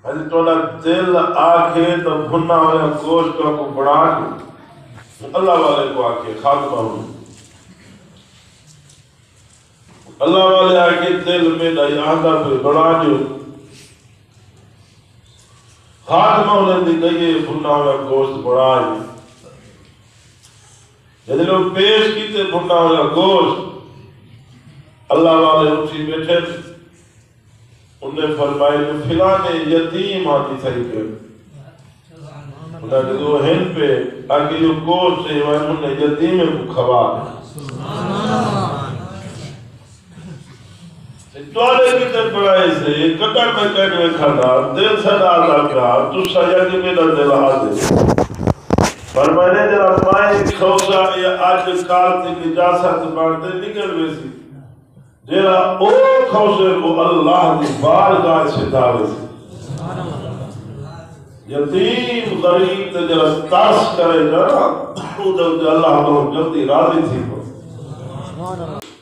حضرت تولا دل آکھے تو بھنا ہویا گوشت کو بڑھا کے اللہ والے کو آکھے خاتمہ ہو اللہ والے آکے دل میں نئی آندہ پہ بڑھا جو خاتمہ ہونے دی گئی بھنا ہویا گوشت بڑھا جو جدی لوگ پیش کیتے بھنا ہویا گوشت اللہ والے اٹھی بیٹھے انہیں فرمائے جو فلانے یتیم آتی تھا کہ انہیں کہ دو ہن پہ آگے جو گوشت سے انہیں یتیم کو کھوا دے توالے کتے پڑھائے سے کٹر میں کہنے میں کھانا دل سے ڈالا کیا تو سایہ کی میرا دل آدھے فرمائے جرا مائیں کھوسا یا آج کال تھی نجاست بانتے نکل ویسی جرا او کھوسے کو اللہ دی بارگاہ سے دعوے سے یتیم غریب تے جرا ترس کرے جرا ادھر اللہ بہت جلدی راضی تھی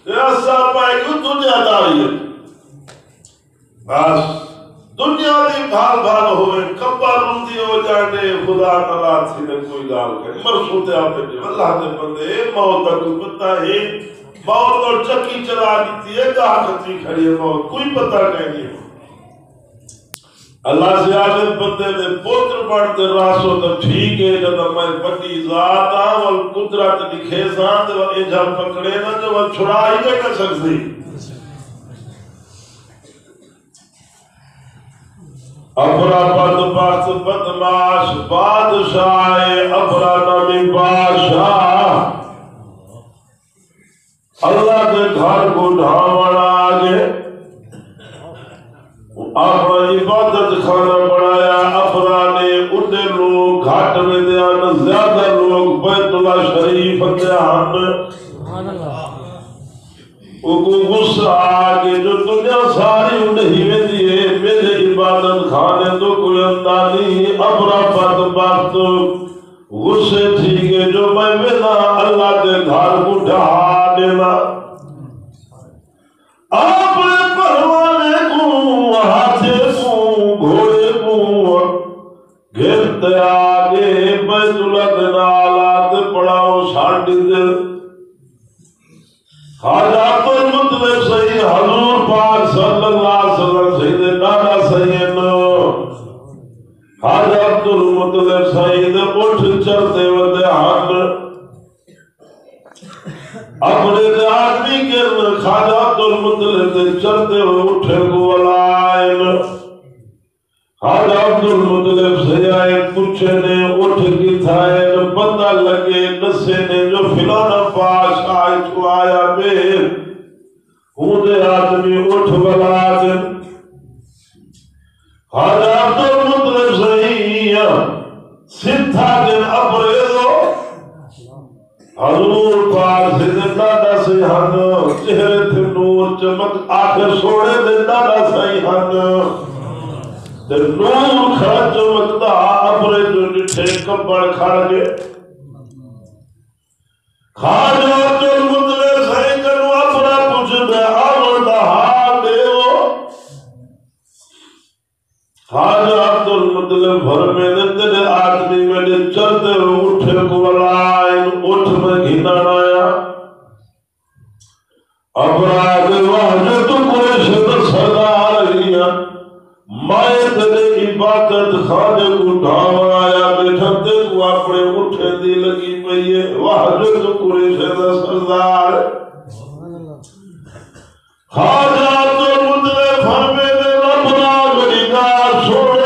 تیرا صاحب پائے کیوں دنیا داری ہے بس دنیا دی بھال بھال ہوئے کبا روندی ہو جانے خدا تعالیٰ تھی نے کوئی گال کرے مرسوتے آپ نے اللہ نے بندے موت تک پتہ ہے موت اور چکی چلا دیتی ہے جہاں کتی کھڑی ہے موت کوئی پتہ نہیں ہے اللہ سے آگے بندے دے پوتر پڑھتے راسو تو ٹھیک ہے جب میں بڑی ذات آن اور قدرت لکھے سان دے وہ ایجا پکڑے نا جو وہ چھڑا ہی نہیں کر سکتی ابرا بدبخت بدماش بادشاہ ابرا نمی بادشاہ اللہ کے گھر کو ڈھاوڑا آگے اپنا عبادت خانہ بڑھایا ابرا نے اٹھے لوگ گھاٹ میں دیانا زیادہ لوگ بیت اللہ شریف دیان کو غصہ آگے جو دنیا ساری انہیں میں دیئے میرے عبادت خانے تو کوئی اندانی ابرا بدبخت غصے تھیگے جو میں ملا اللہ کے گھر کو ڈھا دینا اپنے پروانے کو ہاتھے کو گھوڑے کو گھرتے آگے بیت اللہ دنالات پڑاؤ ساڑھی دل حاجات المطلب صحیح حضور پاک صلی اللہ علیہ وسلم سید نانا سید حاجات المطلب سید اٹھ چلتے ودے ہاتھ اپنے دے آدمی کے حاجات المطلب دے چلتے اٹھے کو علائن حاجات المطلب سیائے پوچھے نے اٹھ کی تھائے پتہ لگے نسے نے جو فلانا پاس آئے تو آیا بے دے آدمی اٹھ بلاد حاجات المطلب سیائے ستھا دن اپریدو حضور پاک سے دادا سے ہن چہرے تھے نور چمک آخر سوڑے دے دادا سے ہن نور کھڑا چمکتا اپنے جو نٹھے کبڑ کھڑ گے خاجہ جو مدلے سہی کرو اپنا پوچھ بے آمدہ ہاں دیو خاجہ عبدالمطلب بھر میں تیرے آدمی میں نے چلتے اٹھے کو علائن اٹھ میں گھنا آیا ابراج واجہ تو کوئی شد سردار گیا مائے تیرے عبادت خانے کو ڈھاو آیا بیٹھتے کو اپنے اٹھے دی لگی پئیے واجہ تو کوئی شد سردار خاجہ تو مدلے فرمے دے لبنا گریگا چھوڑا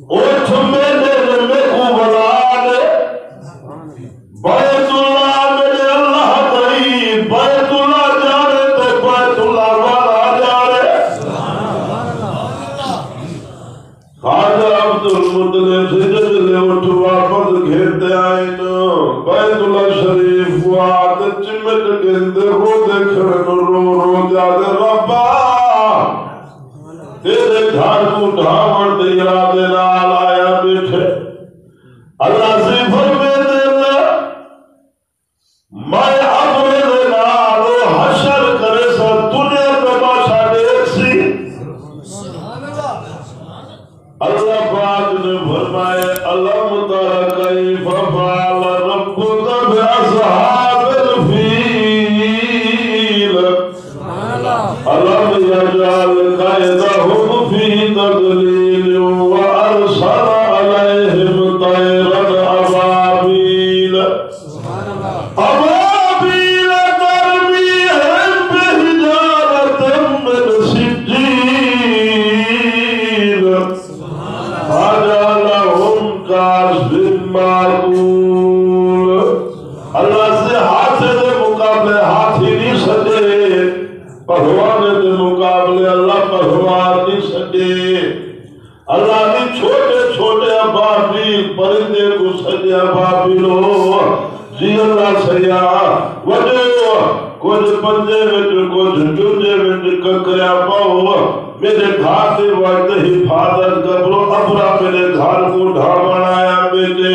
اٹھ میں دے میں کو بلا دے بیت اللہ میرے اللہ تئی بیت اللہ جا رہے تو بیت اللہ والا جا رہے خاجہ عبدالمطلب سے جلے اٹھ واپس گھرتے آئین بیت اللہ شریف وعد چمٹ گندے رو دیکھنے رو جاگے ربا تیرے گھر کو ڈھاون دے ارادے نال آیا بیٹھے اللہ سے فرمے دینا میں اپنے نال حشر کرے سا دنیا تماشا دیکھ سی اللہ پاک نے فرمائے علم تر کیف فعل ربک باصحاب الفیل علم یجعل کیدہم فی تضلیل وارسل علیہم طیرا ابابیل ابابیل ترمیہم بحجارۃ من سجیل فجعلہم کعصف مأکول اللہ سے ہاتھ دے مقابلے ہاتھی نہیں سجے پہلوان دے مقابلے اللہ پہلوان نہیں سجے اللہ نے چھوٹے چھوٹے ابابیل پرندے کو سجے ابابیلو جی اللہ سیاہ وجہ کچھ پنجے وچ کچھ چونجے وچ ککریا پاؤ میرے گھر سے وقت حفاظت کرو ابرا میرے گھر کو ڈھا بنایا بیٹے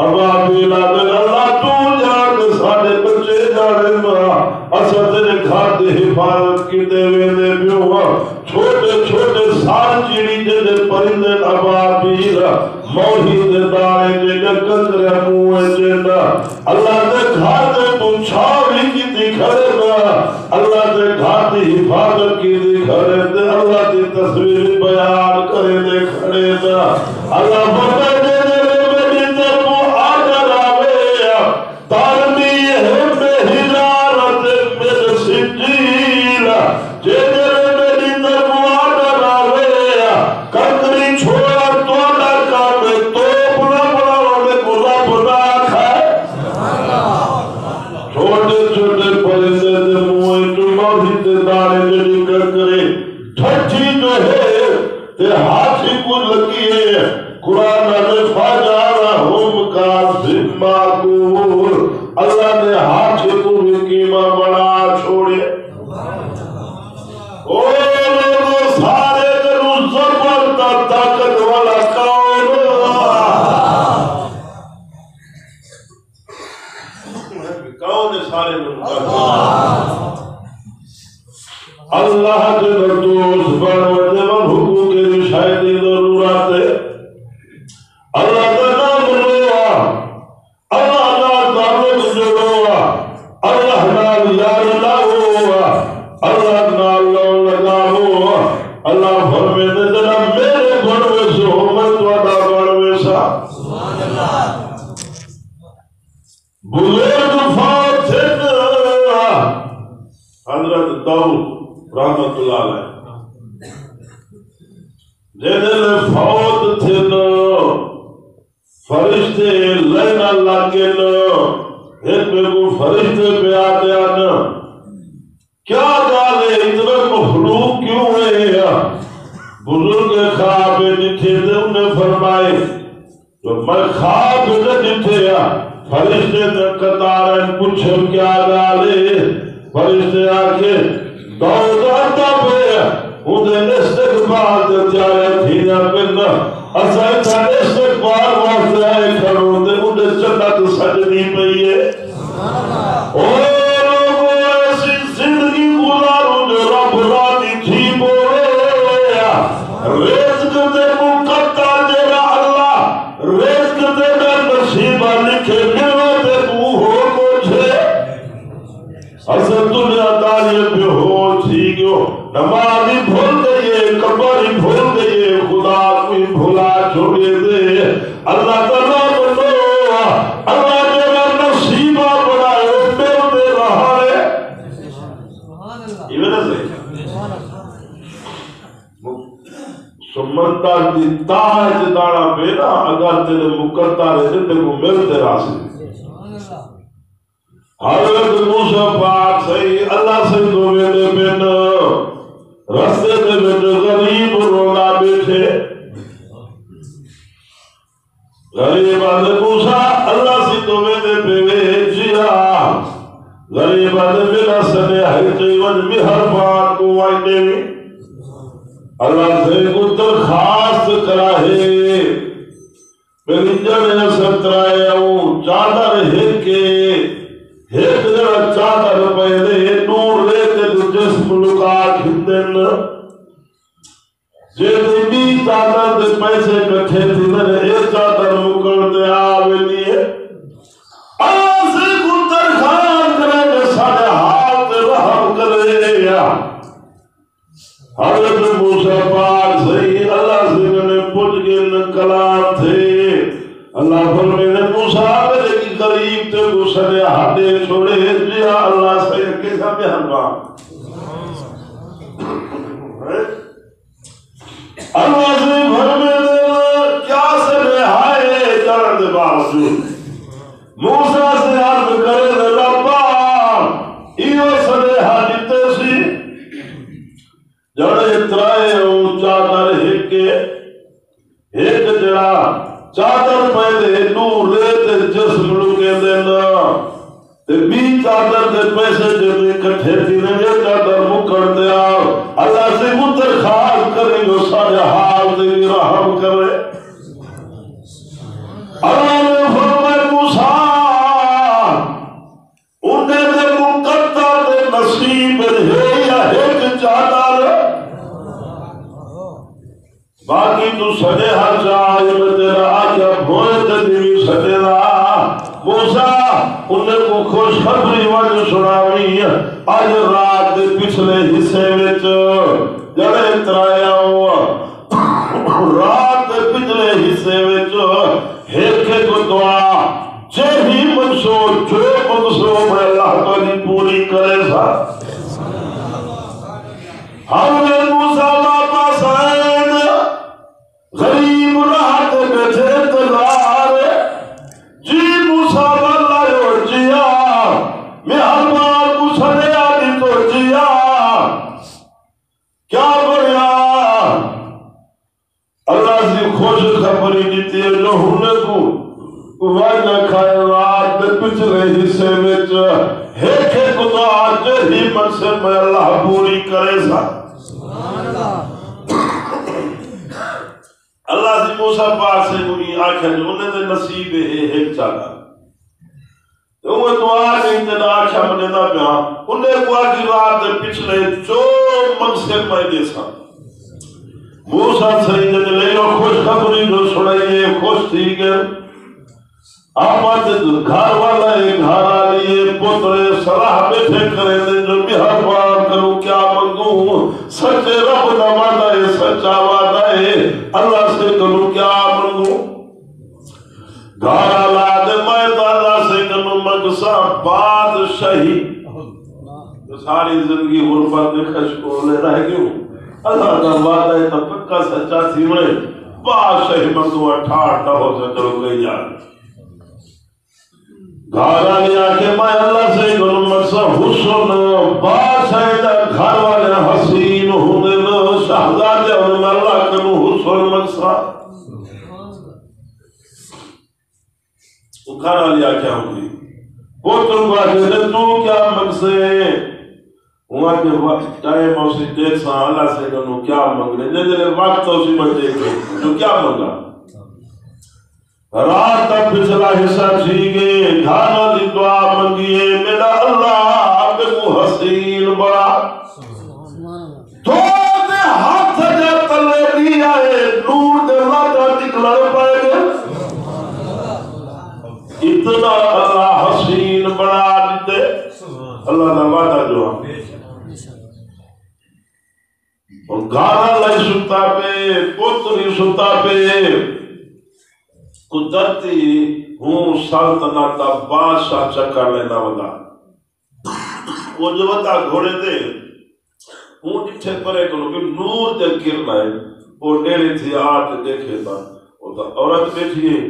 ابابیل اللہ تو جان ساڈے بچے جانے ماں اسا تیرے گھر دی حفاظت کیتے ہوئے دے پیو چھوٹے چھوٹے سار چیڑی جے پرندے ابابیل موہی دے دانے جے ککریا منہ جے اللہ دے گھر دے تو چھاوی کی دکھڑے نا اللہ دے گھر دی حفاظت کی دکھڑے دے اللہ دی تصویر بیان کرے دے کھڑے نا اللہ بتا دے دے میری طرف آجر آوے ترمیہم بحجارۃ من سجیل جے میری طرف آجر آوے ککری چھوڑا توڑا کامے تو بنا بنا ہونے بنا بنا کھائے چھوٹے چھوٹے پرندے دے موئے چماہی دے دانے جڑی ککرے ٹھٹھی جو ہے تے ہاتھی کو لگی ہے قرآن نے فجعلہم کعصف مأکول اللہ نے ہاتھی کو بھی قیمہ بنا چھوڑے او لوگوں سارے کرو زبردست طاقت والا کون کون سارے اللہ کے دوست پر وجہ حقوق کی رشایتی ضرورت ہے اللہ کا نام لوا اللہ کا تعلق جڑوا اللہ نال یار لاؤ اللہ نال لگا ہوا اللہ فرمے دے جنا میرے بڑوے سے ہو میں توڑا بڑوے سا بزرگ فاتن حضرت داؤد رحمت اللہ علیہ جنہل فوت تھے نا فرشتے لینا لاگے نا ایک میں کو فرشتے پہ آتے آنا کیا جانے اتنا مخلوق کیوں ہے بزرگ خواب جتھے تھے انہیں فرمائے تو میں خواب جتھے فرشتے نے قطاریں پوچھو کیا جانے فرشتے آکے داؤد آتا پہ انہیں استقبال دیتا ہے تھینا پہنا اسا ایسا استقبال واسطے آئے کھڑو دے انہیں جنت سجنی پہی ہے اور لوگوں ایسی زندگی گزارو جو رب رانی تھی بولے رزق دے مقدر جیرا اللہ رزق دے نصیبہ لکھے ملو دے تو ہو مجھے اسا دنیا داری پہ ہو تھی گو نمازی بھول گئیے کبری بھول گئیے خدا کوئی بھولا چھوڑے دے اللہ تعالیٰ بنو اللہ جینا نصیبہ بڑھائے میرے دے رہا ہے یہ وجہ سے سمنتا دی تاج دانا بینا اگر تیرے مکرتا رہے تے کو ملتے راسے حضرت موسیٰ پاک صحیح اللہ سے دو میرے بین رستے دے بین غریب رونا بیٹھے غریب حضرت موسیٰ اللہ سے دو میرے بین جیا غریب حضرت میرا سنے حیثی وجمی ہر بات کو آئینے میں اللہ سے کو درخواست کراہے میری جڑے سترائے ہوں چادر ہے کے ایک جڑا چادر پہلے نور لیتے تو جسم لکا کھندن جیدے بھی چادر دے پیسے کٹھے تھی نے اے چادر مکر دے آوے لیے آسے کو درخواست کرے کہ سارے ہاتھ رحم کرے یا حضرت موسیٰ پاک صحیح اللہ سے نے پوچھ کے کلام تھے اللہ فرمینے موسیٰ میرے کی قریب تے گسرے ہاتھے چھوڑے جیا اللہ سے کیسا مہربان اللہ سے فرمینے کیا سے رہائے جان دے باوجود موسیٰ سے عرض کرے دے ربا ایو سرے حاجتے سی جڑے ترائے اونچا کر ایک جڑا چادر پہلے نور لیتے جسم لکے دینا تے بی چادر دے پیسے جب اکٹھے دینے یہ چادر مکر دیا اللہ سے مترخواست کرے گو سارے حال دے رحم کرے اللہ نے فرمائے موسیٰ انہیں دے مقدر دے نصیب ہے یا ایک چادر باقی تو سجے ہر چاہے میں تیرا آجا بھوئے تدیوی سجے رہا موسیٰ انہیں کو خوش خبری وجہ سناوی آج رات دے پچھلے حصے وچ جڑے ترایا ہوا رات دے پچھلے حصے وچ ایک کو دعا جہی منصور جو منصور میں اللہ کو نہیں پوری کرے سا ہم نے موسیٰ واپس آئے غریب راحت بیٹھے تلار جی موسیٰ واللہ اور جیا مہربان مسلے آدھی تو جیا کیا بڑھیا اللہ سے خوش خبری دیتی ہے جو ہونے کو وعدہ کھائے رات دے پچھلے حصے وچ ایک خدا جہی من سے میں اللہ پوری کرے سا اللہ سے موسیٰ پاک سے مجھے آنکھیں جو انہیں دے نصیب ہے ایک چاہتا تو وہ دعا نہیں تینا آنکھیں منے نہ پہاں انہیں کو آگی رات دے پچھلے جو منصب میں دے سا موسیٰ صحیح نے لے لو خوش خبری جو سنائیے خوش تھی گئے آمد گھر والا ایک گھر آلیے پترے صلاح بیٹھے کرے دے جو مہربان کروں کیا منگوں سچے رب نہ مانا سچا وعدہ ہے اللہ سے کروں کیا منگوں گھر آلا دے میں اللہ سے کروں مقصہ بادشاہی ساری زندگی غربت میں خشکو لے رہ گئے اللہ کا وعدہ ہے تو پکا سچا تھی میں بادشاہی منگوں 18 ہو سے کروں گئی جا گھارا لیا کہ میں اللہ سے کروں مقصہ حسن بادشاہی گھر والے حسین ہونے شہزادے اور میں اللہ کروں حسن مقصہ وہ گھر لیا کیا ہوگی وہ تم کو آگے تو کیا مقصد ہے وہاں کے وقت ٹائم اسی دیکھ سا اللہ سے کروں کیا منگنے جنہیں وقت اسی میں دیکھے تو کیا منگا رات تک پچھلا حصہ چھیگے گھانا دی دعا منگیے میرا اللہ آپ کو حسین بڑا تو دے ہاتھ جا تلے دی آئے نور دے لاتا دکھلر پائے گے اتنا اللہ حسین بڑا دیتے اللہ دا وعدہ جو ہم اور گھانا لائے ستا پہ پتری ستا پہ قدرتی ہوں سلطنت بادشاہ چکر لینا ودا وہ جو ودا گھوڑے دے ہوں ڈٹھے پرے کرو کہ نور دے گرنا ہے وہ ڈیرے تھی آٹھ دیکھے تھا عورت بیٹھی ہے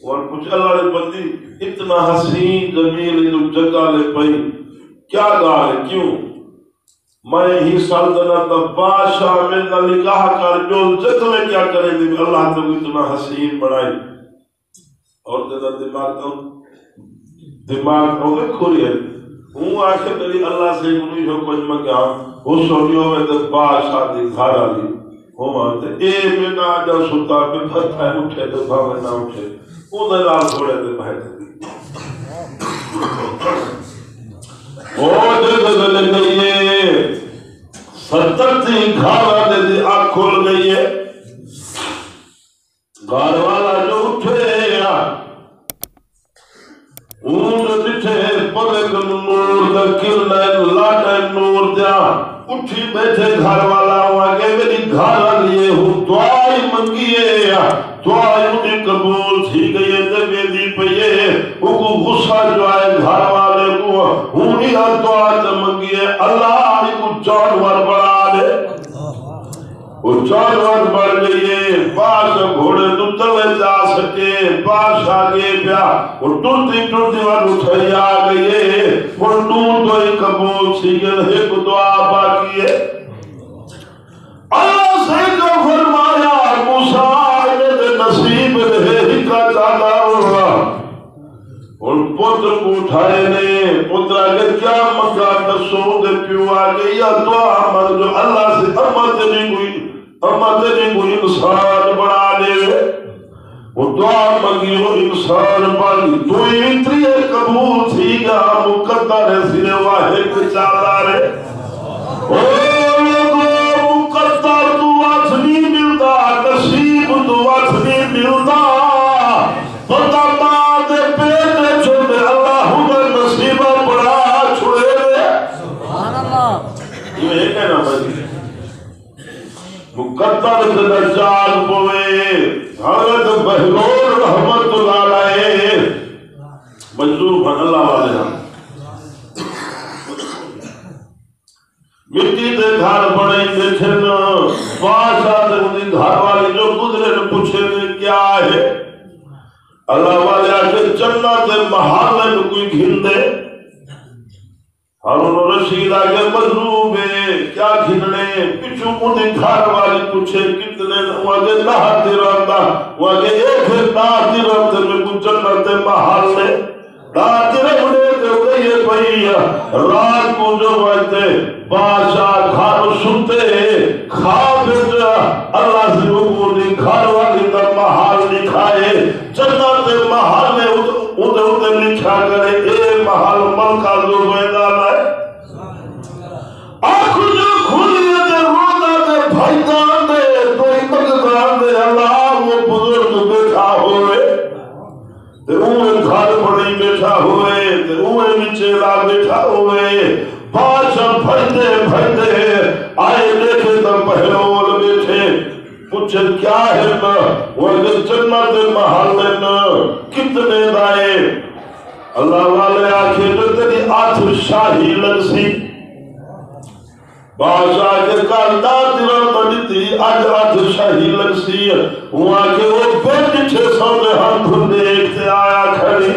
اور کچھ اللہ نے بندی اتنا حسین جمیل جگہ لے پئی کیا گا ہے کیوں میں ہی سلطنت بادشاہ میں نکاح کر جو جت میں کیا کریں گے اللہ تو اتنا حسین بڑھائی اور تیرا دماغ ہوگے کھوری ہے ہوں آخر میری اللہ سے انہی جو کچھ میں کیا اس سوڑیوں میں تو بادشاہ دی گھر آلی ہوں مانتے اے میں نہ آجا ستا پہ پھر ہے اٹھے تو بھا میں نہ اٹھے انہیں لال گھوڑے دے بھائی تھے وہ جگہ لگ گئی ہے 70 تھی گھر آنے دی آنکھ کھول گئی ہے گھر والا جو اٹھے اونٹ دٹھے پلک نور دا کرن لاٹے نور دیا اٹھی بیٹھے گھر والا آگے میری گھر آلیے ہوں دعائی منگیے دعائی مجھے قبول تھی گئی دبے دی پئیے وہ کو غصہ جو آئے گھر والے کو ہونی دعا منگیے اللہ کو جانور بڑھا دے وہ جانور بڑھ گئیے باش گھوڑے تو تلے جا سکے باش آگے پیا وہ ٹوٹی والو اٹھائی آگئیے وہ ٹوٹ تو ہی قبول سیگل ایک دعا باقی ہے اللہ سے جو فرمایا موسیٰ نے نصیب رہے ہی کا چاہتا ہوگا ان پتر کو اٹھائے نے پتر آگے کیا مکہ دسو دے پیو آگے یا دعا مانگ جو اللہ سے اما تیری کوئی انسان بڑھا دے وہ دعا مانگی وہ انسان بڑھ تو اتری قبول تھی گا مقدر سر واحد چاہتا رہے مقدر دعا نہیں ملتا نصیب دعا نہیں ملتا پتہ بعد پیٹ چھوڑے اللہ ہمیں نصیبہ بڑھا چھوڑے دے سبحان اللہ یہ ہے کہنا بھائی مقدر دجال پوے حضرت بہلول رحمت اللہ علیہ مجذوب ہیں اللہ والے ہم مٹی دے گھر بڑے دیکھن بادشاہ دے انہیں گھر والے جو گزرے نے پوچھے نے کیا ہے اللہ والے آگے جنت محل میں کوئی گھن دے ہارون رشید آگے مظلوم ہے کیا گھننے پچھو انہیں گھر والی پوچھے کتنے آگے نہتی رہتا آگے ایک ہے نہتی رہتے میں کچھ جنت محل میں نہتی رہنے دے گئے بھئیا رات کو جو بھائیتے بادشاہ گھر سنتے خواب اللہ سے حکومتی گھر والی در محل دکھائے جنت محل میں ادھر لکھا کرے اے محل ملکہ جو میدان ہے آنکھ جو کھلی دے رونا دے بھائیدان دے کوئی مقدان دے اللہ وہ بزرگ بیٹھا ہوئے تے اوہ گھر بڑی بیٹھا ہوئے تے اوہ نچیلا بیٹھا ہوئے بادشاہ بھائیدے آئے دیکھے تو پہلول بیٹھے پوچھے کیا ہے نا وہ اگر جنت محل میں نا کتنے دائے اللہ والے آنکھیں جو تیری آتھ شاہی لگ سی بادشاہ کے کالدہ تیرا تڑیتی آج آتھ شاہی لگ سی وہاں کے وہ بیٹھ چھے سونے ہم کھن دیکھتے آیا کھڑی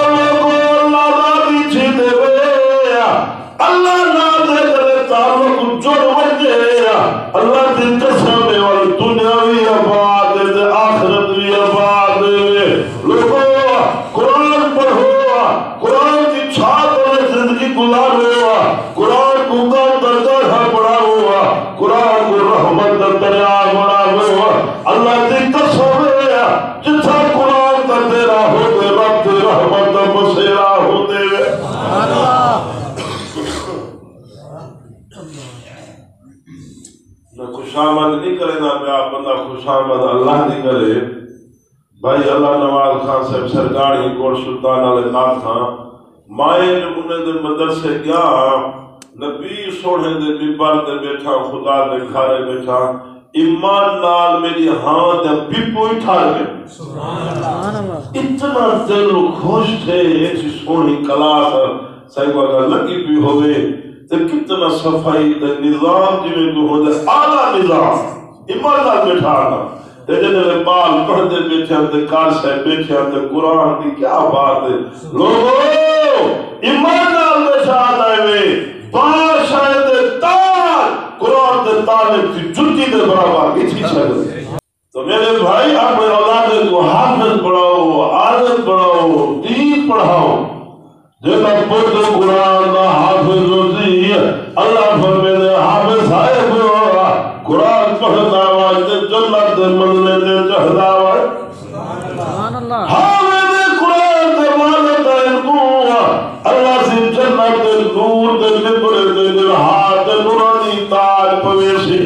اللہ راضی چھے دے وے اللہ نازے کرے تعلق جوڑ وجے اللہ دن قسمے والی دنیاوی آباد دے آخرت بھی آباد دے لوگوں قرآن پڑھو قرآن کی چھات میں زندگی گزارو قرآن کو کام درجہ پڑھا ہوا قرآن کو رحمت دریا بڑا ہوا اللہ دن قسمے جتھا قرآن کا تیرا ہو دے رب دے رحمت مسیرہ ہو دے نہ خوشامد نہیں کرے نہ پہ آپ بندہ خوشامد اللہ نہیں کرے بھائی اللہ نواز خان صاحب سرکار ہی کوٹ سلطان علیہ نات خان مائے جو انہیں دن مدرسے گیا نبی سوڑھے دے بیبار دے بیٹھا خدا دے کھارے بیٹھا ایمان نال میری ہاں دے بیپو اٹھار گئے اتنا دل خوش تھے ایسی سوڑھی کلاس صحیح اگر لگی بھی ہوئے تو کتنا صفائی تے نظام جی میں کو ہو دے آلہ نظام ایمان نال بیٹھا آنا تیرے میرے بال پڑھ دے بیٹھے ہم کار سے بیٹھے ہم قرآن کی کیا بات ہے لوگوں ایمان نال بیٹھا آتا ہے بادشاہ دے تار قرآن دے طالب کی جتی دے برابر کچھ چاہتے تو میرے بھائی اپنے اولاد کو حافظ پڑھاؤ عالم پڑھاؤ دین پڑھاؤ جیسا پڑھ قرآن دا حافظ ہوتی اللہ فرمیدے حافظ صاحب قرآن پڑھتا ہوا جنت منزلے دے چہدا ہوا حافظ قرآن دے والدین کو اللہ سے جنت دے نور دے نبرے دے ہاتھ نورانی تاج پویسی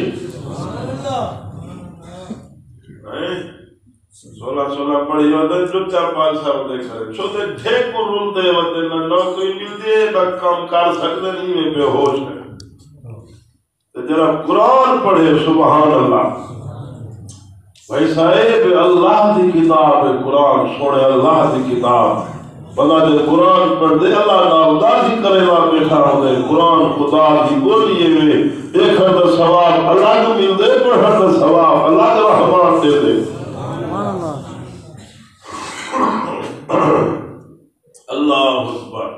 16 پڑھی ہوتے چچا پاک صاحب دے کرے چھوٹے ٹھیکو رول دے ہوتے نہ نوکری ملتی ہے نہ کام کر سکتے نہیں میں بے ہوش ہے جرا قرآن پڑھے سبحان اللہ بھائی صاحب اللہ دی کتاب ہے قرآن سوڑے اللہ دی کتاب بنا دے قرآن پڑھ دے اللہ ناودازی کرے لا بیٹھا ہو دے قرآن خدا دی بولیے میں ایک ہر ثواب اللہ کو مل دے پر ہر ثواب اللہ کا رحمان دے دے اللہ اکبر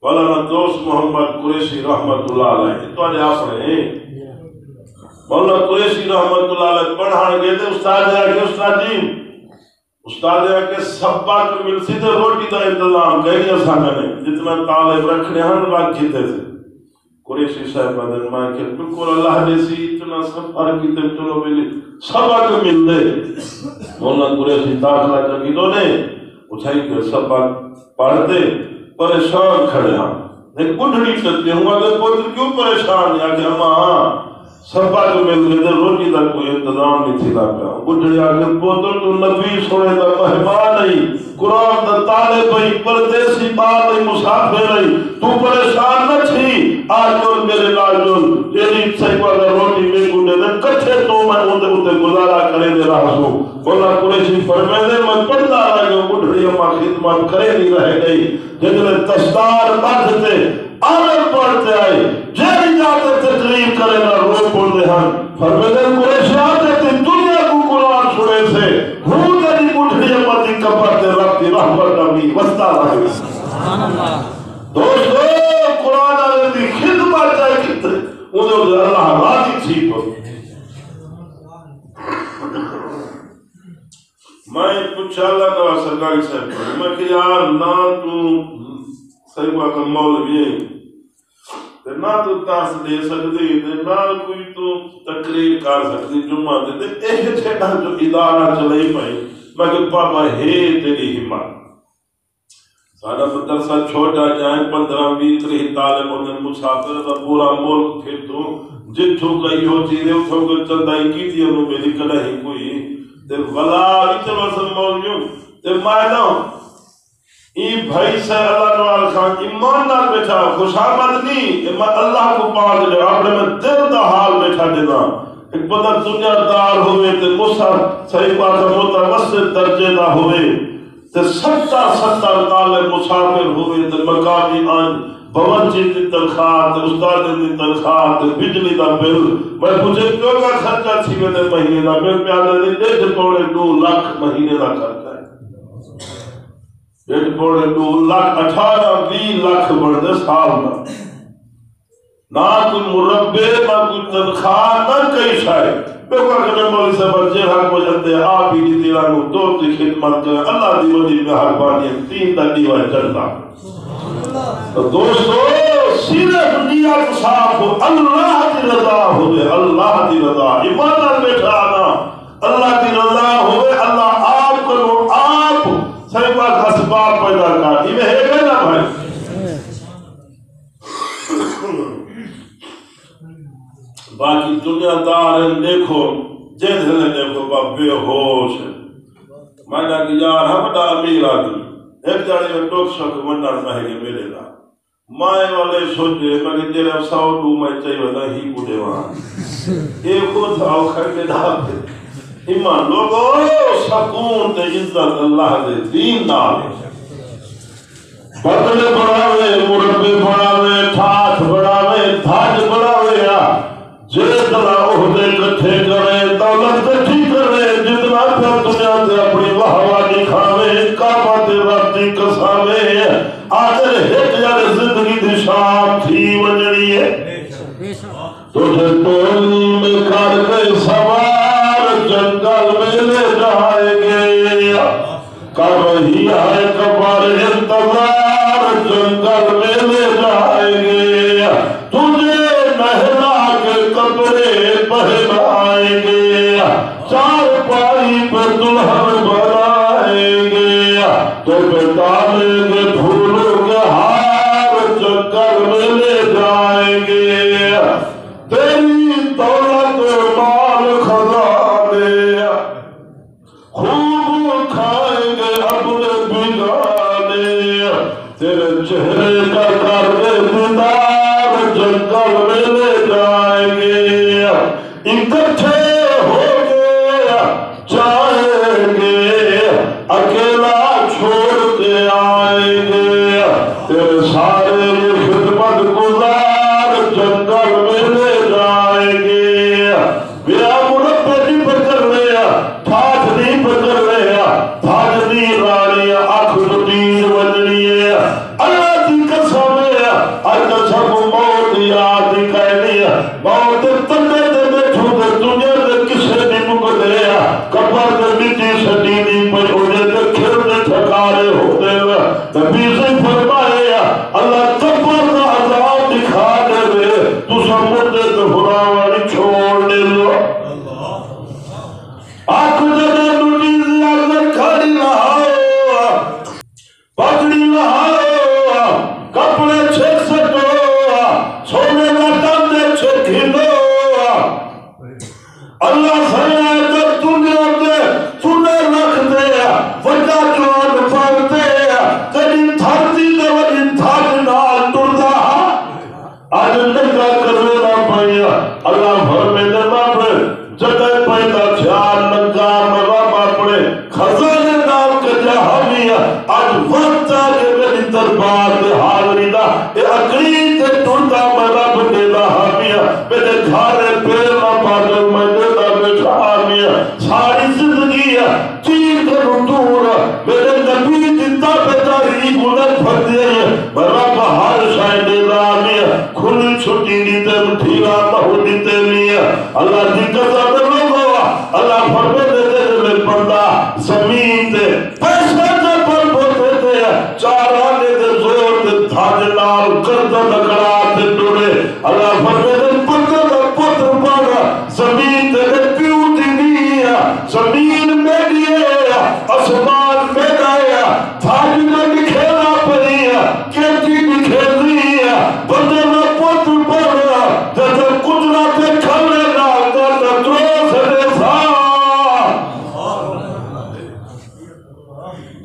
مولانا دوست محمد قریشی رحمت اللہ علیہ تو آج آپ رہے مولانا قریشی رحمت اللہ علیہ پڑھانے گئے تھے استاد آگے استاد آگے سبق ملسی تھے روٹی دا انتظام گئی ساکنے جتنا طالب رکھنے ہن باقی تھے قریشی صاحب بدن ماں کے بلکل اللہ جیسی اتنا سفر کی تے چلو ملی سبق مل دے مولانا قریشی داخلہ چکی تو نے اٹھائی کہ سبق پڑھ دے پریشان کھڑے ہاں ایک بڑھڑی چلتے ہوں اگر پوتر کیوں پریشان ہے کہ ہم سبق مل گئے روٹی دا کوئی انتظام نہیں تھی لگا بڑھڑی آگے پوتر تو نبی سوڑے دا مہمان نہیں قرآن دا طالب نہیں پردیسی بات نہیں مسافر نہیں تو پریشان نہ تھی آج اور میرے لاجل تیری سیبا دا روٹی میں گھنے دے کچھے تو میں ہوتے گزارا کرے دے رہا سو بولا قریشی فرمے دے میں پڑھتا رہا کہ بڑھڑی اما خدمت کرے نہیں رہ گئی جتنے تشدار بات تھے آمن پڑھتے آئے جیلی جاتے تقریب کرے نہ رو پڑھ دے ہن فرمے دے قریشی آتے تھے دنیا کو قرآن سنے سے ہوں تیری بڑھڑی اما دی کبر تے رب دی رحمت نبی وستا رہے دوستو قرآن آنے دی خدمت جائے کتنے انہیں اللہ راضی تھی پر میں پوچھا اللہ تعالیٰ سرکاری صاحب پر میں کہ یار نہ تو صحیح کا مولوی ہے نہ تو تاس دے سکتی نہ کوئی تو تقریر کر سکتی جمعہ دے ایک چھٹا جو ادارہ چلائی پائی میں کہ پاپا ہے تیری ہمت سارا مدرسہ چھوٹا جائیں 15-20 30 طالب انہیں مسافر دا پورا ملک پھر تو جتھو کئی ہو چیزیں اتھو کر چندائی کی تھی انہوں میں نکل ہی کوئی تے ولا وچ وسن مولیوں تے مائنو ای بھائی سے اللہ نوال خان ایمان نال بیٹھا خوشامد نہیں اللہ کو پاک دے اپنے میں دل دا حال بیٹھا دینا ایک بندہ دنیا دار ہوئے تے مصحف صحیح بات متوسط درجے دا ہوئے تے 70 طالب مسافر ہوئے تے مقامی آن بورچی دی تنخواہ تے استاد دی تنخواہ تے بجلی دا بل میں پوچھے کیوں کا خرچہ تھی میں مہینے دا میں پیالے دی 1.5 لاکھ مہینے دا خرچہ ہے 1.5 لاکھ 18-20 لاکھ بڑھنے سال دا نہ کوئی مربع نہ کوئی تنخواہ نہ کئی شاید میں کہا کہ میں مولی صاحب جہاں کو جاتے ہیں آپ ہی دی تیرانو دور دی خدمت کریں اللہ دی وجہ مہربانی 3 دنی وائے چلتا دوستو صرف نیت صاف ہو اللہ کی رضا ہوئے اللہ کی رضا ایمان بیٹھا آنا اللہ کی رضا ہوئے اللہ آپ کرو آپ صحیح بات اسباب پیدا کر یہ ہے گئے نا بھائی باقی دنیا دار دیکھو جیسے دیکھو بے ہوش میں نے کہ یار ہم دا امیر آدمی ایک جاڑے میں ٹوک شک منڈر مہنگے میرے دا مائے والے سوچے میں کہ جیرے اب 100 ڈو میں چاہیے ودا ہی بڑے وہاں ایک خود آؤ خیلے دھاتے ایمان لوگو سکون تے عزت اللہ دے دین دار بدل بڑھاوے مربع بڑھاوے ٹھاٹ بڑھاوے دھاج بڑھاوے جتنا عہدے کٹھے کرے دولت کٹھی کرے جتنا پھر دنیا سے اپنی واہوانی کھاوے کعبہ تے رب دی قسمے آخر ہٹ یار زندگی دی شام تھی وجڑی ہے تجھے تولی میں کر کے سوار جنگل میں لے جائیں گے کب ہی آئے کبر انتظار جنگل میں لے جائیں گے تجھے مہلا کے کپڑے پہنائیں گے 4 پائی پر دلہن بنائیں گے تو بتالیں گے پھولوں کے ہار جنگل میں لے جائیں گے تیری دولت مال خزانے چہرے کا کر دیدار جنگل میں لے جائیں گے، اکٹھے ہو کے جائیں گے، اکیلا چھوڑ کے آئیں گے، تیرے سارے خدمت گزار جنگل میں لے جائیں گے، بیا مربع نہیں پکڑ لیا، تھاج نہیں پکڑ لیا، تھاج نہیں رانی آنکھ نتیر وجنی ہے، اللہ کی قسم ہے، قسم موت یاد کہنی ہے، موت تندے دے بیٹھو دے دنیا دے کسے نہیں مک دیا، کبر دے مٹی سٹی نہیں پہ ہونے دے کھر دے ٹھکارے ہوتے ہوئے، نبی سے فرمائے اللہ کبر دا عذاب دکھا دے دے، تو سب مردے تو ہراوانی چھوڑ دے لو، آنکھ جدے نوٹی زیادر کھڑی لہاؤ، پگڑی لہاؤ، کپڑے چھک سٹو، سونے لٹن دے چھک ہندو، اللہ سیاہ جب دنیا دے سنے رکھ دے، وجہ جوان پڑھ دے، تیری دھرتی دے وجہ دھاج نال ٹردہ، آج نگا کرنا پایا، اللہ بھر میں دے باپے، جگہ پیدا چھان نگا مرا باپڑے، خزانے نام کے جہانیہ، آج وقت آگے میری دربار دے حاضری دا، اے اقلید دے ٹردہ مرا بندے دا حامیہ، میرے گھارے پیر نہ پاگل میں دے دا بیٹھا حامیہ، ساری زندگی چیر کروں دور، میرے نبی جتا بیداری گنت پھر دے، مرا بہار شاہ دے دا حامیہ، کھلی چھٹی دیتے مٹھیرا مہودی تے لیا، اللہ دی قضا دے لوگو، اللہ فرمے دے دے لے پردہ، زمین دے پیسے دے پر بوتے دے، چار آنے دے زور دے دھاج لال کردہ لکڑا دے ڈورے، اللہ فرمے دے پردہ دے پتر پاڑا، زمین دے پیو دی دیا، زمین میں دیا، اسمان میں دیا، دھاج میں نکھیلا پڑیا، کیتی نکھیلیا، بندے میں پتر پاڑا، جیسے کجرہ تے کھلے نال دے دروس دے سا،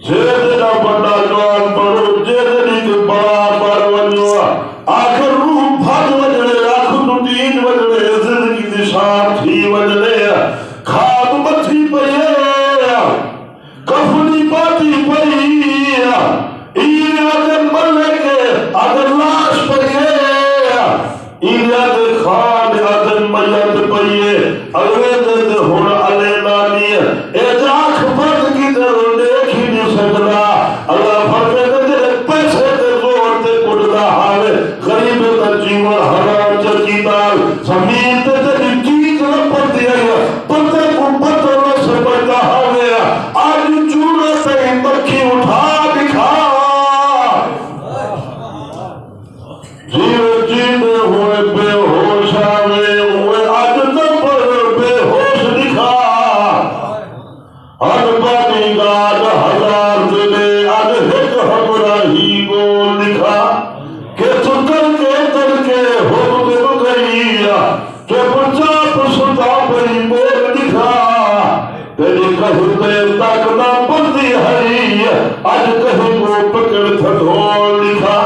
جیدے نہ بڑا جوان پڑھو، جیدے نہیں بڑا بڑھ ونجوا، آخر روح بھاگ وجلے، آخر نتین وجلے، زندگی نشان تھی وجلے، کھاد مچھی پئیے، کفنی پاتی پئیے، ایرے اگر ملے کے اگر لاش پئیے، ایرے اگر خان اگر میت پئیے، اگوے دے ہون علی نانی، اے جاکھ بند کی در دیکھ ہی نہیں سکتا، اللہ فرمے دے پیسے دے زور دے کڑدا حالے، غریب دے جیون حرام چکی دار، زمین دے دے چیز رپر دیا گیا، بندے کو پتر نہ سمجھتا حالے، آج چورے سے مکھی اٹھا دکھا، جیو جینے ہوئے بے ہوش آوے ہوئے، آج نمبر بے ہوش دکھا، ہر بانی گاڑ ہزار دلے، آج ہک ہمراہی کو لکھا، کہ تو کر کے ہو دل گئی، کہ پچا پستا بری بول لکھا، تیری کہیں دیر تک نہ بندی ہری، آج کہیں کو پکڑ تھکو لکھا،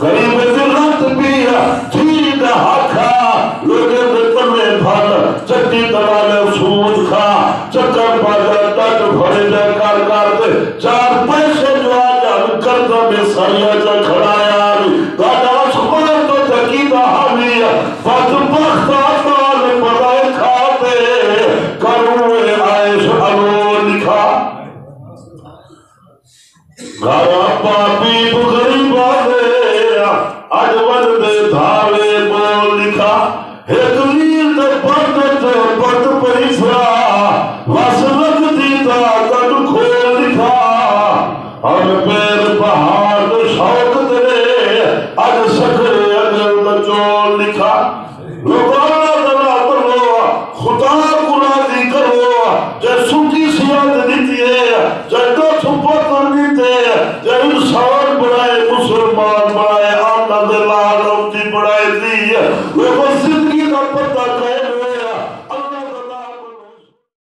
غریب ذلت پیا جید حقا، لوگے دتنے بھالا چٹی دلالے سود کھا، چکر باجا تک بھرے جا کار دے، چار پیسے جو آجا کردہ میں سائیہ جا کھڑایا، گاڑا سکھوڑے تو جکیدہ حامی، بدبخت آمال برائے کھاتے، کروے عائش علو لکھا، گاڑا